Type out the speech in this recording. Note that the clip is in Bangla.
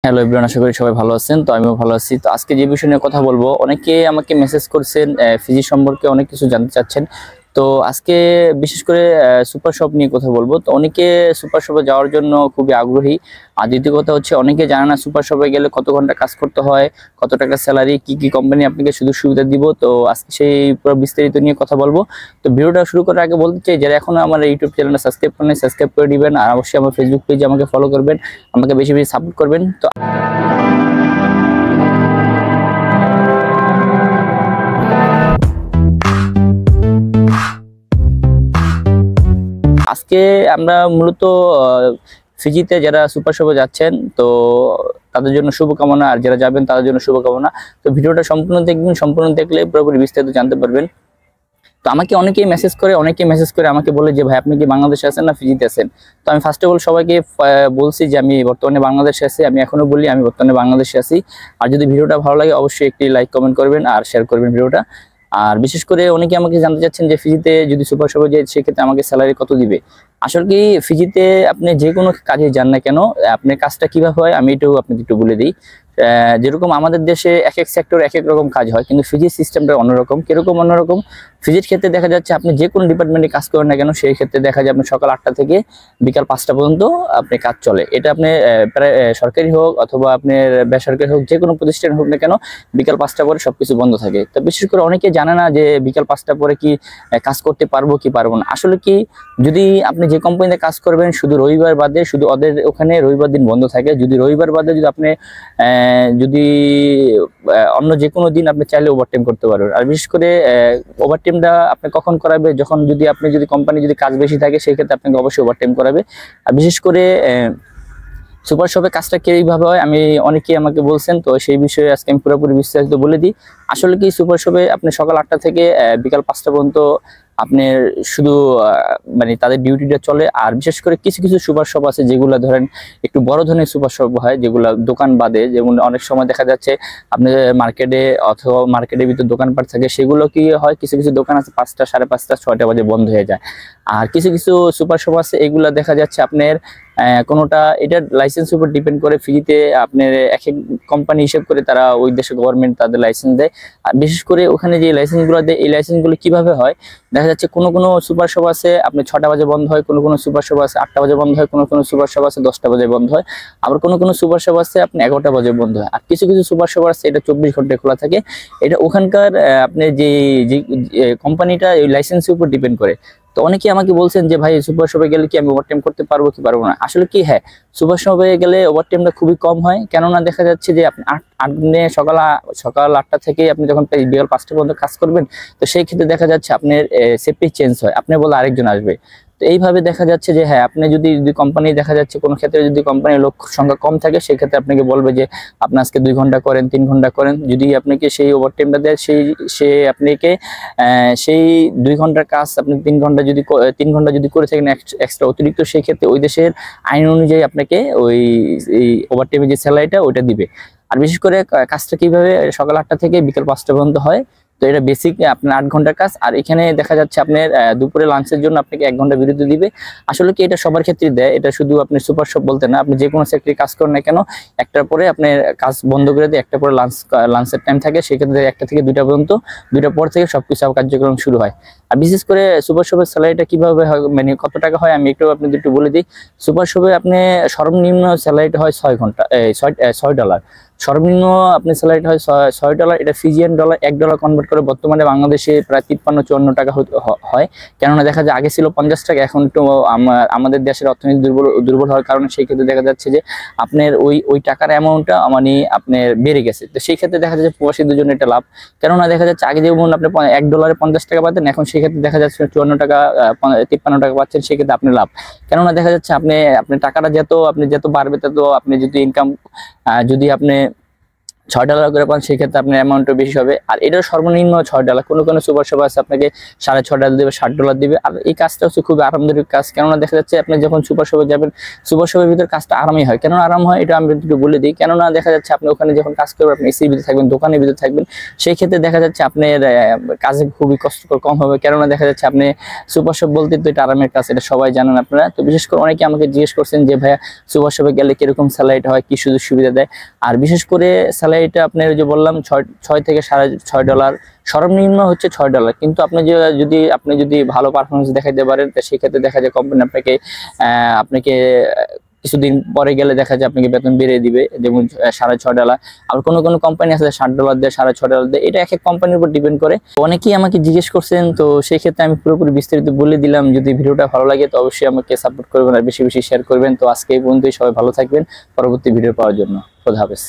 হ্যালো এভরিওয়ান, আশা করি সবাই ভালো আছেন। তো আমিও ভালো আছি। তো আজকে যে বিষয় নিয়ে কথা বলবো, অনেকে আমাকে মেসেজ করছেন ফিজি সম্পর্কে অনেক কিছু জানতে চাচ্ছেন। তো আজকে বিশেষ করে সুপার শপ নিয়ে কথা বলবো। তো অনেকে সুপার শপে যাওয়ার জন্য খুবই আগ্রহী। আর দ্বিতীয় কথা হচ্ছে, অনেকে জানে না সুপার শপে গেলে কত ঘন্টা কাজ করতে হয়, কত টাকা স্যালারি, কি কি কোম্পানি আপনাকে সুযোগ সুবিধা দিব। তো আজকে সেই পুরো বিস্তারিত নিয়ে কথা বলবো। তো ভিডিওটা শুরু করার আগে বলতে চাই, যারা এখনো আমার ইউটিউব চ্যানেলটা সাবস্ক্রাইব করেন, সাবস্ক্রাইব করে দিবেন। আর অবশ্যই আমার ফেসবুক পেজে আমাকে ফলো করবেন, আমাকে বেশি বেশি সাপোর্ট করবেন। তো আজকে আমরা মূলত ফিজিতে যারা সুপার শপে যাচ্ছেন, তো তাদের জন্য শুভকামনা, আর যারা যাবেন তাদের জন্য শুভকামনা। তো ভিডিওটা সম্পূর্ণ দেখবেন, সম্পূর্ণ দেখলে পুরোপুরি বিস্তারিত জানতে পারবেন। তো আমাকে অনেকেই মেসেজ করে আমাকে বলে যে ভাই, আপনি কি বাংলাদেশে আছেন না ফিজিতে আছেন। তো আমি ফার্স্ট অফ অল সবাইকে বলছি যে আমি বর্তমানে বাংলাদেশে আছি। আমি এখনো বলি আমি বর্তমানে বাংলাদেশে আছি। আর যদি ভিডিওটা ভালো লাগে অবশ্যই একটি লাইক কমেন্ট করবেন আর শেয়ার করবেন ভিডিওটা। আর বিশেষ করে অনেকে আমাকে জানতে চাচ্ছেন যে ফিজিতে যদি সুপার শপে যাই, সেক্ষেত্রে আমাকে স্যালারি কত দিবে। আসলে কি, ফিজিতে আপনি যে কোনো কাজে যান না কেন, আপনার কাজটা কিভাবে হয় আমি এটাও আপনাকে একটু বলে দিই। যেরকম আমাদের দেশে এক এক সেক্টর এক এক রকম কাজ হয়, কিন্তু ফিজির সিস্টেমটা অন্যরকম। কিরকম অন্যরকম? ফিজির ক্ষেত্রে দেখা যাচ্ছে আপনি যে কোনো ডিপার্টমেন্টে কাজ করেন না কেন, সেই ক্ষেত্রে দেখা যায় আপনি সকাল 8টা থেকে বিকাল 5টা পর্যন্ত আপনি কাজ চলে। এটা আপনি প্রায় সরকারি হোক অথবা আপনার বেসরকারি হোক, যে কোনো প্রতিষ্ঠান হোক না কেন, বিকাল 5টা পরে সবকিছু বন্ধ থাকে। তো বিশেষ করে অনেকে জানে না যে বিকাল 5টা পরে কি কাজ করতে পারবো কি পারবো না। আসলে কি, যদি আপনি যে কোম্পানিতে কাজ করবেন, শুধু রবিবার বাদে, শুধু ওদের ওখানে রবিবার দিন বন্ধ থাকে। যদি রবিবার বাদে যদি আপনি যদি অন্য যে কোনো দিন আপনি চাইলে ওভারটাইম করতে পারবেন। আর বিশেষ করে ওভারটাইমটা আপনি কখন করাবে, যখন যদি কোম্পানি যদি কাজ বেশি থাকে, সেই ক্ষেত্রে আপনাকে অবশ্যই ওভারটাইম করাবে। আর বিশেষ করে সুপার শপে কাজটা কিভাবে হয়, অনেকেই আমাকে বলছেন, তো সেই বিষয়ে আজকে আমি পুরোপুরি বিস্তারিত বলে দিই। আসলে কি, সুপার শপে আপনি সকাল 8টা থেকে বিকাল 5টা পর্যন্ত আপনার শুধু মানে তাদের ডিউটিটা চলে। আর বিশেষ করে কিছু কিছু সুপার শপ আছে যেগুলো ধরেন একটু বড় ধরনের সুপার শপ হয়, যেগুলো দোকান বাদে, যেমন অনেক সময় দেখা যাচ্ছে আপনার মার্কেটে অথবা মার্কেটের ভিতর দোকানপাট থাকে, সেগুলো কি হয়, কিছু কিছু দোকান আছে 5টা, 5:30, 6টা বাজে বন্ধ হয়ে যায়। আর কিছু কিছু সুপার শপ আছে, এগুলা দেখা যাচ্ছে আপনার কোনোটা এটার লাইসেন্সের উপর ডিপেন্ড করে। ফ্রিতে আপনার এক এক কোম্পানি হিসেব করে তারা ওই দেশের গভর্নমেন্ট তাদের লাইসেন্স দেয়। আর বিশেষ করে ওখানে যে লাইসেন্সগুলো দেয়, এই লাইসেন্সগুলো কিভাবে হয়, দেখা যাচ্ছে কোনো কোনো সুপার শপ আছে আপনি 6টা বাজে বন্ধ হয়, কোনো কোনো সুপার শপ আছে 8টা বাজে বন্ধ হয়, কোনো কোনো সুপার শপ আছে 10টা বাজে বন্ধ হয়, আবার কোনো কোনো সুপার শপ আছে আপনি 11টা বাজে বন্ধ হয়। আর কিছু কিছু সুপার শপ আছে এটা 24 ঘন্টা খোলা থাকে। এটা ওখানকার আপনার যে কোম্পানিটা এই লাইসেন্সের উপর ডিপেন্ড করে। তো অনেকে আমাকে বলছেন যে ভাই, সুপার শপে গেলে কি আমি ওভারটাইম করতে পারবো কি পারবো না। আসলে কি, হ্যাঁ, সুপার শপে গেলে ওভারটাইমটা খুবই কম হয়। কেননা দেখা যাচ্ছে যে আপনি আট দিনে সকাল 8টা থেকে আপনি যখন বিকাল 5টা পর্যন্ত কাজ করবেন, তো সেই ক্ষেত্রে দেখা যাচ্ছে আপনার সেফটি চেঞ্জ হয়, আপনি বলে আরেকজন আসবে। তো এইভাবে দেখা যাচ্ছে যে হ্যাঁ, আপনি যদি কোম্পানি দেখা যাচ্ছে কোনো ক্ষেত্রে যদি কোম্পানির লোক সংখ্যা কম থাকে, সেই ক্ষেত্রে আপনাকে বলবে যে আপনি আজকে 2 ঘন্টা করেন, 3 ঘন্টা করেন। যদি আপনাকে সেই ওভারটাইমটা দেয়, সে আপনাকে সেই 2 ঘন্টার কাজ আপনি 3 ঘন্টা যদি করে থাকেন এক্সট্রা অতিরিক্ত, সেই ক্ষেত্রে ওই দেশের আইন অনুযায়ী আপনাকে ওই ওভারটাইমের যে স্যালারিটা ওইটা দিবে। আর বিশেষ করে কাজটা কিভাবে, সকাল 8টা থেকে বিকাল 5টা পর্যন্ত হয়। তো এটা বেসিক আপনার 8 ঘন্টার কাজ। আর এখানে দেখা যাচ্ছে আপনার দুপুরে লাঞ্চের জন্য আপনাকে 1 ঘন্টা বিরতি দিবে। আসলে কি, এটা সবার ক্ষেত্রে দেয়, এটা শুধু আপনি সুপার শপ বলতে না, আপনি যে কোনো সেক্টরে কাজ করেন না কেন, একটার পরে আপনার কাজ বন্ধ করে দিয়ে একটা পরে লাঞ্চের টাইম থাকে, সেক্ষেত্রে 1টা থেকে 2টা পর্যন্ত, 2টার পর থেকে সবকিছু কার্যক্রম শুরু হয়। আর বিশেষ করে সুপার শপের স্যালারিটা কিভাবে হয়, মানে কত টাকা হয়, আমি আপনাদের একটু বলে দিই। সুপার শপে আপনি সর্বনিম্ন স্যালারিটা হয় $6 সর্বনিম্ন আপনার স্যালারিটা হয় $6। এটা ফিজিয়ান ডলার, $1 কনভার্ট করে বর্তমানে বাংলাদেশে প্রায় 53-54 টাকা হয়। কেননা দেখা যায় আগে ছিল 50 টাকা, এখন একটু আমাদের দেশের অর্থনীতি দুর্বল হওয়ার কারণে সেই ক্ষেত্রে দেখা যাচ্ছে যে আপনার ওই টাকার অ্যামাউন্টটা মানে আপনার বেড়ে গেছে। তো সেই ক্ষেত্রে দেখা যাচ্ছে প্রবাসী দুজনের এটা লাভ। কেননা দেখা যাচ্ছে আগে যেমন আপনি $1 50 টাকা পাতেন, এখন সেই ক্ষেত্রে দেখা যাচ্ছে 54 টাকা 53 টাকা পাচ্ছেন, সেই ক্ষেত্রে আপনি লাভ। কেননা দেখা যাচ্ছে আপনি টাকাটা যত বাড়বে, তত আপনি যদি ইনকাম যদি আপনি $6 করে পান, সেক্ষেত্রে আপনার অ্যামাউন্টও বেশি হবে। আর এটার সর্বনিম্ন $6, কোনো সুপার শপ আছে আপনাকে $6.5 দিবে, $7 দিবে। আর এই কাজটা হচ্ছে খুবই আরামদায়ক কাজ, কেননা দেখা যাচ্ছে আপনি যখন সুপার শপে যাবেন, সুপার শপের ভিতর কাজটা আরামই হয়। কেন আরাম হয় এটা আমি একটু বলে দিই। কেননা দেখা যাচ্ছে আপনি ওখানে যখন কাজ করবেন, আপনি এসির ভিতরে থাকবেন, দোকানের ভিতরে থাকবেন, সেই ক্ষেত্রে দেখা যাচ্ছে আপনার কাজে খুবই কষ্টকর কম হবে। কেননা দেখা যাচ্ছে আপনি সুপার শপ বলতে তো এটা আরামের কাজ, এটা সবাই জানেন আপনারা। তো বিশেষ করে অনেকে আমাকে জিজ্ঞেস করছেন যে ভাইয়া সুপার শপে গেলে কিরকম স্যালারিটা হয়, কি সুযোগ সুবিধা দেয়। আর বিশেষ করে স্যালারিটা আপনার যে বললাম 6 থেকে $6.5, সর্বনিম্ন হচ্ছে $6। কিন্তু আপনি যদি ভালো পারফরমেন্স দেখাইতে পারেন, তো সেক্ষেত্রে দেখা যায় কোম্পানি আপনাকে কিছুদিন পরে গেলে দেখা যায় আপনাকে বেতন বেড়ে দিবে, যেমন $6.5। আর কোনো কোম্পানি আছে $7 দেয়, $6.5 দেয়, এটা এক এক কোম্পানির উপর ডিপেন্ড করে। অনেকেই আমাকে জিজ্ঞেস করছেন, তো সেই ক্ষেত্রে আমি পুরোপুরি বিস্তারিত বলে দিলাম। যদি ভিডিওটা ভালো লাগে তো অবশ্যই আমাকে সাপোর্ট করবেন আর বেশি বেশি শেয়ার করবেন। তো আজকে এই পর্যন্তই, সবাই ভালো থাকবেন। পরবর্তী ভিডিও পাওয়ার জন্য খোদা হাফেজ।